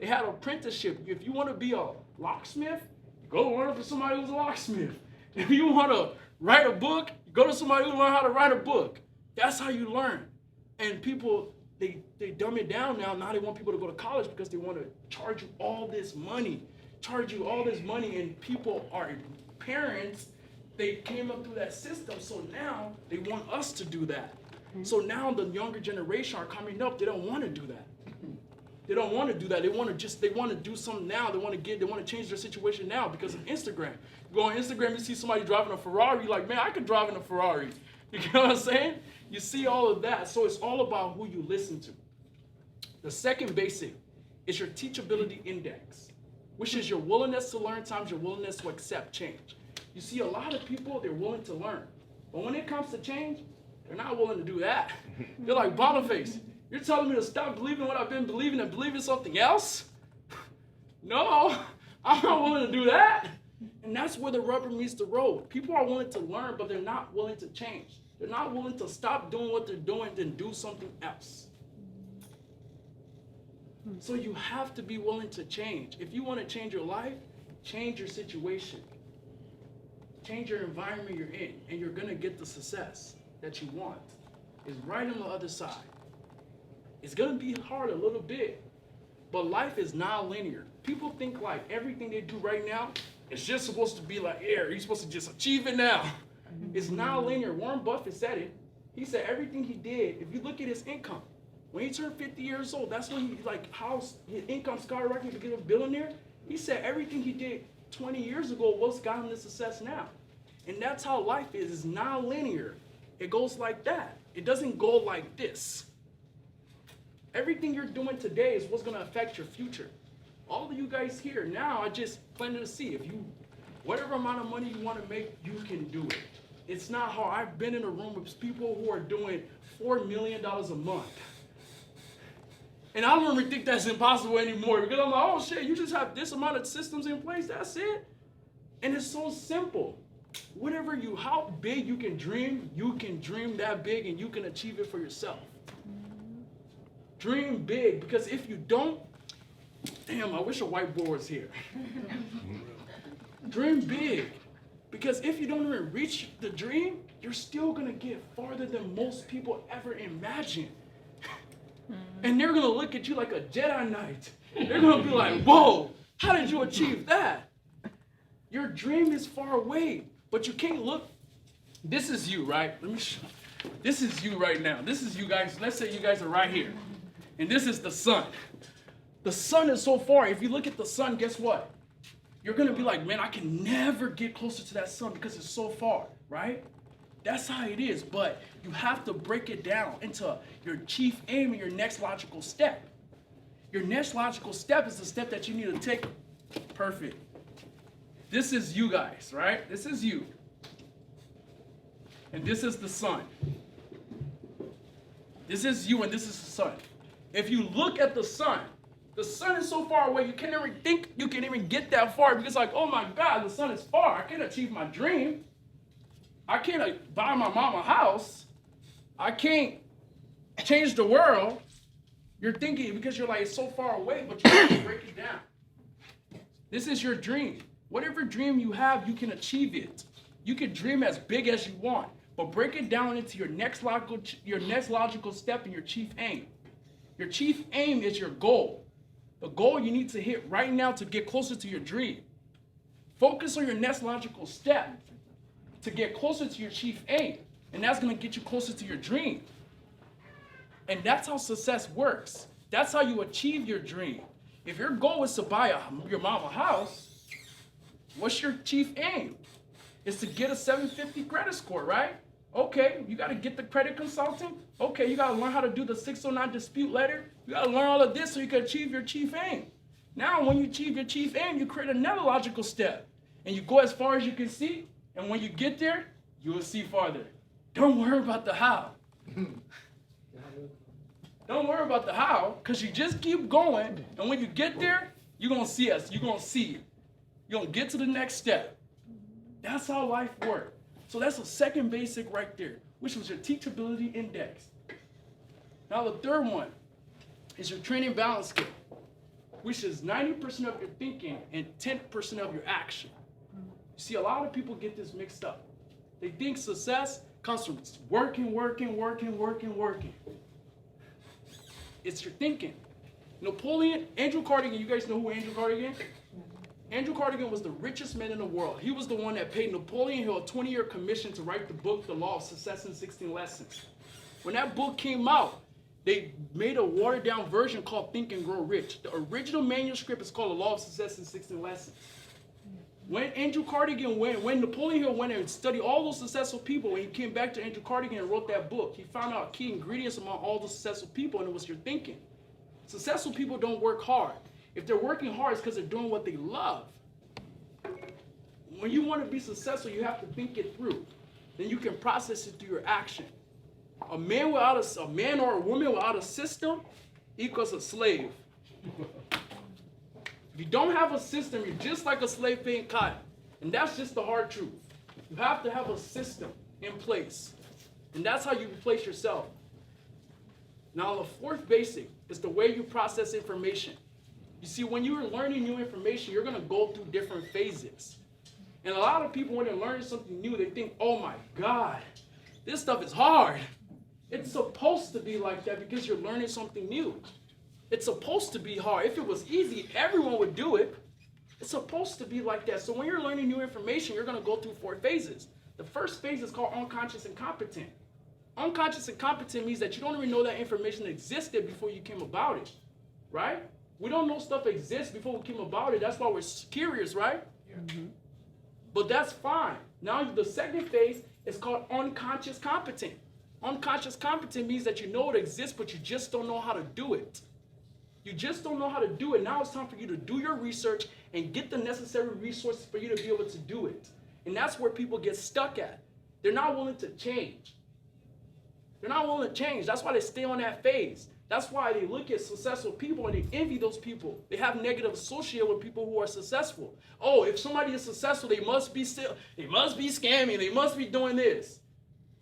They had apprenticeship. If you want to be a locksmith, go learn from somebody who's a locksmith. If you want to write a book, go to somebody who learn how to write a book. That's how you learn. And people, they dumb it down now. Now they want people to go to college because they want to charge you all this money. And people are parents. They came up through that system, so now they want us to do that. So now the younger generation are coming up. They don't want to do that. They don't want to do that. They want to do something now. They want to change their situation now because of Instagram. You go on Instagram, you see somebody driving a Ferrari, you're like, man, I could drive in a Ferrari. You know what I'm saying? You see all of that. So it's all about who you listen to. The second basic is your teachability index, which is your willingness to learn times your willingness to accept change. You see a lot of people, they're willing to learn. But when it comes to change, they're not willing to do that. They're like, Boniface, you're telling me to stop believing what I've been believing and believe in something else? No, I'm not willing to do that. And that's where the rubber meets the road. People are willing to learn, but they're not willing to change. They're not willing to stop doing what they're doing and do something else. So you have to be willing to change. If you want to change your life, change your situation. Change your environment you're in, and you're going to get the success that you want. It's right on the other side. It's going to be hard a little bit, but life is non-linear. People think like everything they do right now is just supposed to be like air. You're supposed to just achieve it now. It's non-linear. Warren Buffett said it. He said everything he did, if you look at his income, when he turned 50 years old, that's when his income skyrocketed to become a billionaire. He said everything he did 20 years ago was got him the success now. And that's how life is. It's non-linear. It goes like that. It doesn't go like this. Everything you're doing today is what's going to affect your future. All of you guys here now are just planting to see if whatever amount of money you want to make, you can do it. It's not hard. I've been in a room with people who are doing $4 million a month. And I don't even think that's impossible anymore because I'm like, oh shit, you just have this amount of systems in place, that's it? And it's so simple. How big you can dream that big and you can achieve it for yourself. Dream big, because if you don't, damn, I wish a whiteboard was here. Dream big, because if you don't even reach the dream, you're still gonna get farther than most people ever imagine. And they're gonna look at you like a Jedi Knight. They're gonna be like, whoa, how did you achieve that? Your dream is far away, but you can't look. This is you, right? This is you right now. This is you guys. Let's say you guys are right here. And this is the sun. The sun is so far. If you look at the sun, guess what? You're gonna be like, man, I can never get closer to that sun because it's so far, right? That's how it is, but you have to break it down into your chief aim and your next logical step. Your next logical step is the step that you need to take. Perfect. This is you guys, right? This is you. And this is the sun. This is you and this is the sun. If you look at the sun is so far away, you can't even think you can even get that far because like, oh my God, the sun is far. I can't achieve my dream. I can't buy my mama a house. I can't change the world. You're thinking because you're like, it's so far away, but you have to break it down. This is your dream. Whatever dream you have, you can achieve it. You can dream as big as you want, but break it down into your next logical step and your chief aim. Your chief aim is your goal. The goal you need to hit right now to get closer to your dream. Focus on your next logical step to get closer to your chief aim. And that's going to get you closer to your dream. And that's how success works. That's how you achieve your dream. If your goal is to buy your mama a house, what's your chief aim? It's to get a 750 credit score, right? Okay, you got to get the credit consultant. Okay, you got to learn how to do the 609 dispute letter. You got to learn all of this so you can achieve your chief aim. Now, when you achieve your chief aim, you create another logical step. And you go as far as you can see. And when you get there, you will see farther. Don't worry about the how. Don't worry about the how, because you just keep going. And when you get there, you're going to see us. You're going to see it. You're going to get to the next step. That's how life works. So that's the second basic right there, which was your teachability index. Now the third one is your training balance skill. which is 90% of your thinking and 10% of your action. You see, a lot of people get this mixed up. They think success comes from working. It's your thinking. Andrew Carnegie, you guys know who Andrew Carnegie is? Andrew Carnegie was the richest man in the world. He was the one that paid Napoleon Hill a 20-year commission to write the book, The Law of Success in 16 Lessons. When that book came out, they made a watered-down version called Think and Grow Rich. The original manuscript is called The Law of Success in 16 Lessons. When Andrew Carnegie when Napoleon Hill went and studied all those successful people, when he came back to Andrew Carnegie and wrote that book, he found out key ingredients among all the successful people, and it was your thinking. Successful people don't work hard. If they're working hard, it's because they're doing what they love. When you want to be successful, you have to think it through. Then you can process it through your action. A man or a woman without a system equals a slave. If you don't have a system, you're just like a slave paying cotton. And that's just the hard truth. You have to have a system in place. And that's how you replace yourself. Now, the fourth basic is the way you process information. You see, when you're learning new information, you're going to go through different phases. And a lot of people, when they're learning something new, they think, oh my God, this stuff is hard. It's supposed to be like that because you're learning something new. It's supposed to be hard. If it was easy, everyone would do it. It's supposed to be like that. So when you're learning new information, you're going to go through 4 phases. The first phase is called unconscious and competent. Unconscious and competent means that you don't even know that information existed before you came about it, right? We don't know stuff exists before we came about it. That's why we're curious, right? Yeah. Mm-hmm. But that's fine. Now the second phase is called unconscious competent. Unconscious competent means that you know it exists, but you just don't know how to do it. You just don't know how to do it. Now it's time for you to do your research and get the necessary resources for you to be able to do it. And that's where people get stuck at. They're not willing to change. They're not willing to change. That's why they stay on that phase. That's why they look at successful people and they envy those people. They have negative associated with people who are successful. Oh, if somebody is successful, they must be scamming, they must be doing this.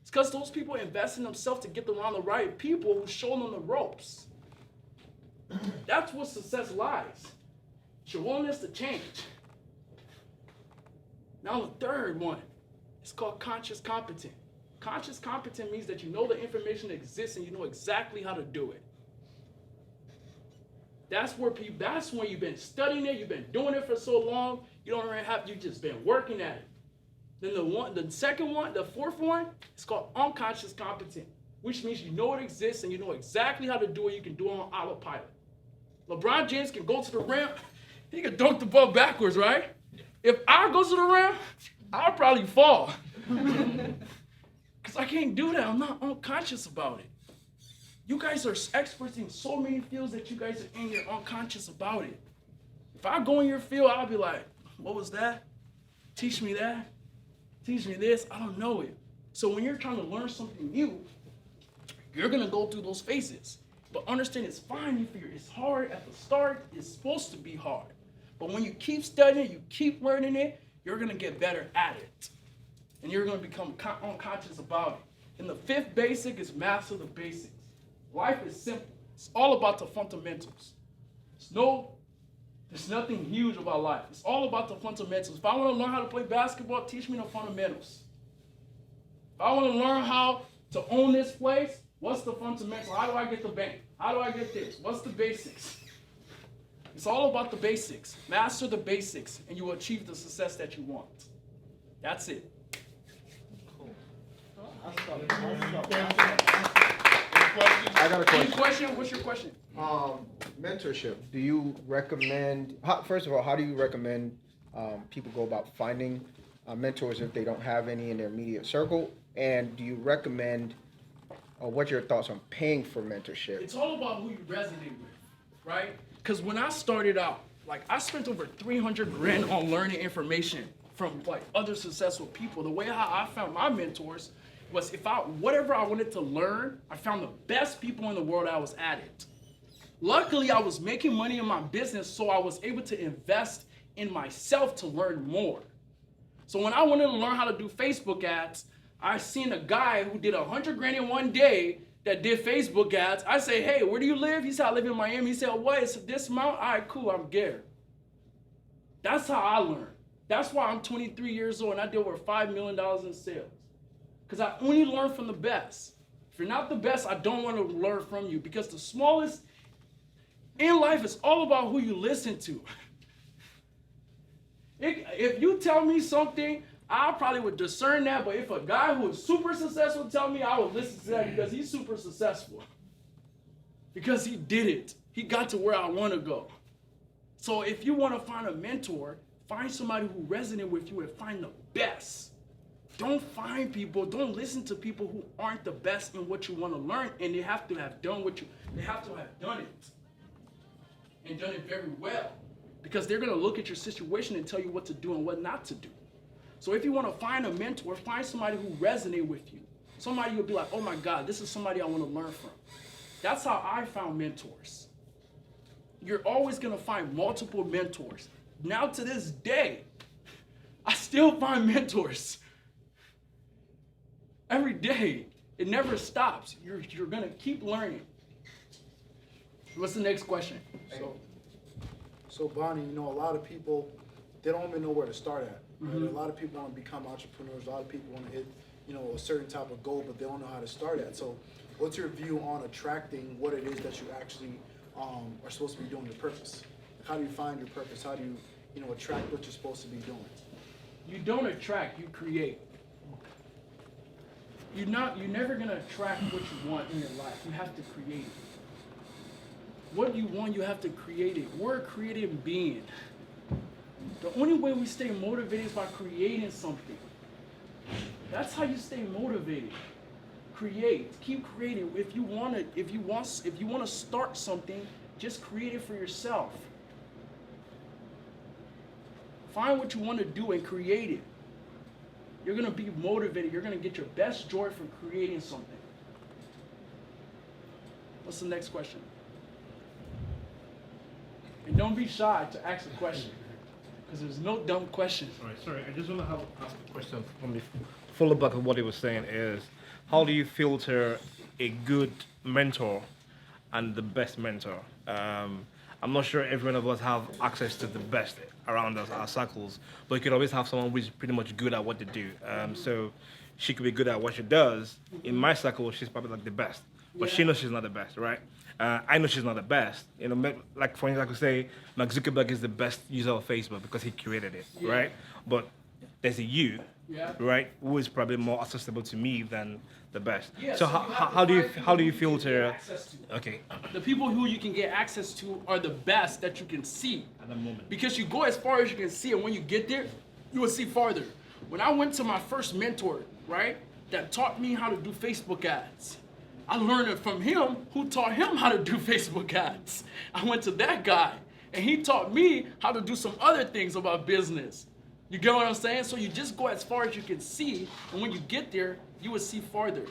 It's because those people invest in themselves to get around the right people who show them the ropes. That's what success lies. It's your willingness to change. Now the third one is called conscious competent. Conscious competent means that you know the information exists and you know exactly how to do it. That's when you've been studying it, you've been doing it for so long, you've just been working at it. Then the fourth one is called unconscious competent, which means you know it exists and you know exactly how to do it. You can do it on autopilot. LeBron James can go to the rim, he can dunk the ball backwards, right? If I go to the rim, I'll probably fall. Because I can't do that. I'm not unconscious about it. You guys are experts in so many fields that you guys are in, you're unconscious about it. If I go in your field, I'll be like, what was that? Teach me that. Teach me this. I don't know it. So when you're trying to learn something new, you're going to go through those phases. But understand it's fine if it's hard at the start. It's supposed to be hard. But when you keep studying, you keep learning it, you're going to get better at it. And you're going to become unconscious about it. And the fifth basic is master the basics. Life is simple. It's all about the fundamentals. There's nothing huge about life. It's all about the fundamentals. If I want to learn how to play basketball, teach me the fundamentals. If I want to learn how to own this place, what's the fundamental? How do I get the bank? How do I get this? What's the basics? It's all about the basics. Master the basics, and you will achieve the success that you want. That's it. I got a question. Any question? What's your question? Mentorship. Do you recommend, first of all, how do you recommend people go about finding mentors if they don't have any in their immediate circle? And do you recommend, what's your thoughts on paying for mentorship? It's all about who you resonate with, right? Because when I started out, I spent over $300,000 on learning information from other successful people. The way how I found my mentors was whatever I wanted to learn, I found the best people in the world I was at it. Luckily, I was making money in my business, so I was able to invest in myself to learn more. So when I wanted to learn how to do Facebook ads, I seen a guy who did $100,000 in one day that did Facebook ads. I say, hey, where do you live? He said, I live in Miami. He said, what? It's this amount? All right, cool, I'm Gary. That's how I learned. That's why I'm 23 years old and I did over $5 million in sales. Because I only learn from the best. If you're not the best, I don't want to learn from you, because the smallest in life is all about who you listen to. If you tell me something, I probably would discern that, but if a guy who is super successful tell me, I would listen to that because he's super successful. Because he did it. He got to where I want to go. So if you want to find a mentor, find somebody who resonates with you and find the best. Don't listen to people who aren't the best in what you want to learn, and they have to have done they have to have done it. And done it very well. Because they're going to look at your situation and tell you what to do and what not to do. So if you want to find a mentor, find somebody who resonates with you. Somebody you'll be like, oh my God, this is somebody I want to learn from. That's how I found mentors. You're always going to find multiple mentors. Now to this day, I still find mentors. Every day. It never stops. You're going to keep learning. What's the next question? So Bonnie, a lot of people, they don't even know where to start at. Right? Mm-hmm. A lot of people want to become entrepreneurs. A lot of people want to hit, a certain type of goal, but they don't know how to start at. So what's your view on attracting what it is that you actually are supposed to be doing, your purpose? Like, how do you find your purpose? How do you, attract what you're supposed to be doing? You don't attract, you create. You're never going to attract what you want in your life. You have to create it. What you want, you have to create it. We're a creative being. The only way we stay motivated is by creating something. That's how you stay motivated. Create. Keep creating. If you want to start something, just create it for yourself. Find what you want to do and create it. You're going to be motivated. You're going to get your best joy from creating something. What's the next question? And don't be shy to ask a question, because there's no dumb question. All right, sorry, I just want to ask a question from the follow back of what he was saying is, how do you filter a good mentor and the best mentor? I'm not sure every one of us have access to the best around us, our circles, but you could always have someone who's pretty much good at what they do. So she could be good at what she does. In my circle, she's probably like the best, but she knows she's not the best, right? I know she's not the best. Like for instance, I could say Mark Zuckerberg is the best user of Facebook because he created it, right? But there's a you, right, who is probably more accessible to me than the best. Yeah, so how do you filter? Okay. The people who you can get access to are the best that you can see. At the moment. Because you go as far as you can see, and when you get there, you will see farther. When I went to my first mentor, right, that taught me how to do Facebook ads, I learned it from him who taught him how to do Facebook ads. I went to that guy, and he taught me how to do some other things about business. You get what I'm saying? So you just go as far as you can see, and when you get there, you will see farther.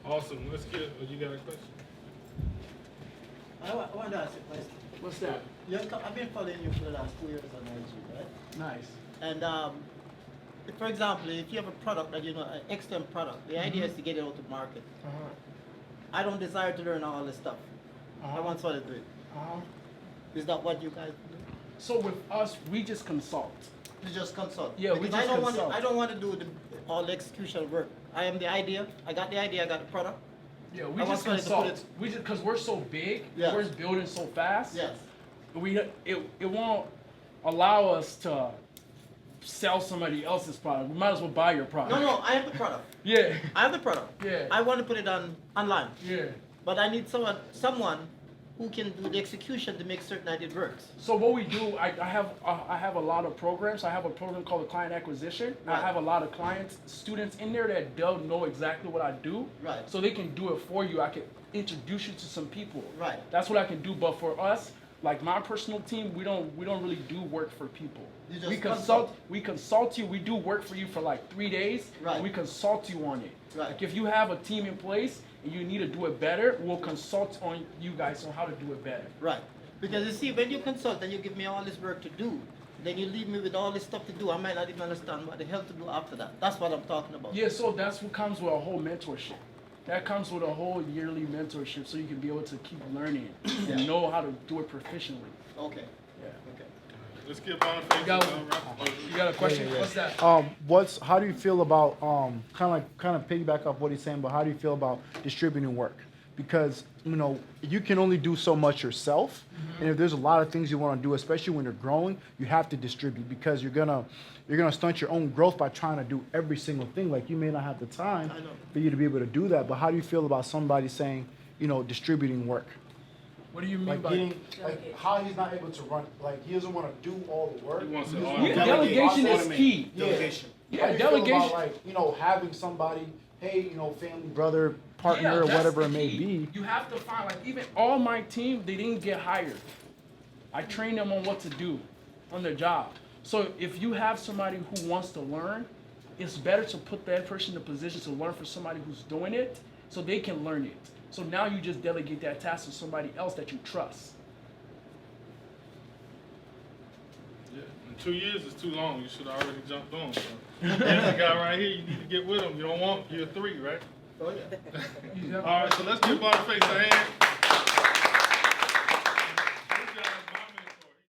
Awesome. Let's get you got a question? I want to ask you a question. What's that? I've been following you for the last 2 years on IG, right? Nice. And for example, if you have a product that an external product, the idea is to get it out to market. I don't desire to learn all this stuff. I want someone to do it. Is that what you guys do? So with us, we just consult. You just consult. Yeah, we just consult. I don't want to do all the execution work. I am the idea. I got the idea. I got the product. Yeah, we just consult. We just because we're so big, Yes. we're building so fast. Yes. It won't allow us to sell somebody else's product. We might as well buy your product. No, I have the product. Yeah. I have the product. Yeah. I want to put it online. Yeah. But I need someone who can do the execution to make certain that it works. So what we do, I have a lot of programs. I have a program called the client acquisition. Right. I have a lot of students in there that don't know exactly what I do. Right. So they can do it for you. I can introduce you to some people. Right. That's what I can do. But for us, like my personal team, we don't really do work for people. You just We consult you. We do work for you for like 3 days. Right. And we consult you on it. Right. Like if you have a team in place and you need to do it better, we'll consult on you guys on how to do it better. Right. Because you see, when you consult and you give me all this work to do, then you leave me with all this stuff to do. I might not even understand what the hell to do after that. That's what I'm talking about. Yeah, so that's what comes with a whole mentorship. That comes with a whole yearly mentorship, so you can be able to keep learning and know how to do it proficiently. Okay. Yeah. Okay. Let's get Boniface. You got a question? What's that? How do you feel about kind of piggyback off what he's saying, but how do you feel about distributing work? Because you can only do so much yourself, and if there's a lot of things you want to do, especially when you're growing, you have to distribute because you're gonna stunt your own growth by trying to do every single thing. Like you may not have the time for you to be able to do that. But how do you feel about somebody saying, distributing work? What do you mean Like by getting, like how he's not able to run, like he doesn't want to do all the work. He wants to just automate. wanna Yeah, delegation is key. Delegation. Yeah, How do you feel delegation. about, like, having somebody, hey, family, brother, partner, Yeah, or that's whatever the it may key. be. You have to find, like, even all my team, they didn't get hired. I trained them on what to do on their job. So if you have somebody who wants to learn, it's better to put that person in a position to learn for somebody who's doing it so they can learn it. So now you just delegate that task to somebody else that you trust. Yeah. And 2 years is too long. You should have already jumped on. So. There's a guy right here. You need to get with him. You don't want year 3, right? Oh, yeah. All right, so let's give Boniface a hand.